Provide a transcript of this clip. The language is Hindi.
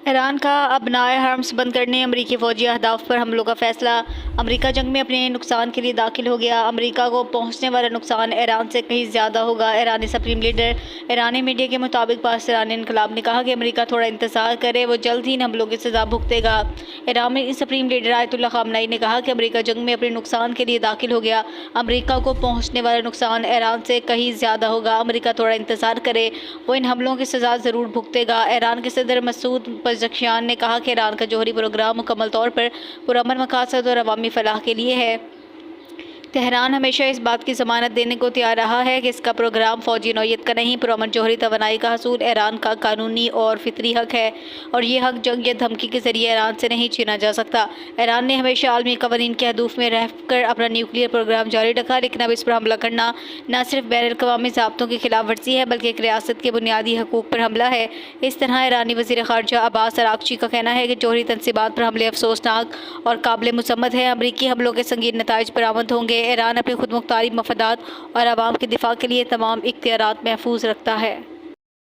ईरान का अपनाए आर्म्स बंद करने अमरीकी फौजी अहदाफ पर हमलों का फैसला। अमरीका जंग में अपने नुकसान के लिए दाखिल हो गया। अमरीका को पहुंचने वाला नुकसान ईरान से कहीं ज़्यादा होगा। ईरानी सुप्रीम लीडर ईरानी मीडिया के मुताबिक पास ईरानी इनकलाब ने कहा कि अमरीका थोड़ा इंतजार करे, वो जल्द ही इन हमलों की सज़ा भुगतेगा। ईरानी सुप्रीम लीडर आयतुल्लाह खामनई ने कहा कि अमरीका जंग में अपने नुकसान के लिए दाखिल हो गया। अमरीका को पहुँचने वाला नुकसान ईरान से कहीं ज़्यादा होगा। अमरीका थोड़ा इंतजार करे, वो इन हमलों की सज़ा ज़रूर भुगतेगा। ईरान के सदर मसूद पज़ेश्कियान ने कहा कि ईरान का जौहरी प्रोग्राम मुकम्मल तौर पर पुरअमन मकासद और अवामी फलाह के लिए है। तेहरान हमेशा इस बात की ज़मानत देने को तैयार रहा है कि इसका प्रोग्राम फ़ौजी नौयत का नहीं, पुरअमन जौहरी तवानाई का हसूल ईरान का कानूनी और फितरी हक है और ये हक जंग या धमकी के ज़रिए ईरान से नहीं छीना जा सकता। ईरान ने हमेशा आलमी कवानीन के हदूफ में रहकर अपना न्यूक्लियर प्रोग्राम जारी रखा, लेकिन अब इस पर हमला करना न सिर्फ बैनुल-अक़वामी ज़ाब्तों की खिलाफ वर्जी है बल्कि एक रियासत के बुनियादी हकूक़ पर हमला है। इस तरह ईरानी वज़ीर ख़ारजा अब्बास अराग़ची का कहना है कि जौहरी तनसीबात पर हमले अफसोसनाक और काबिल मुसम्मत है। अमरीकी हमलों के संगीन नताइज बरामद होंगे। ईरान अपने खुद मुख्तारी मफादात और आवाम के दिफा के लिए तमाम इख्तियारात महफूज रखता है।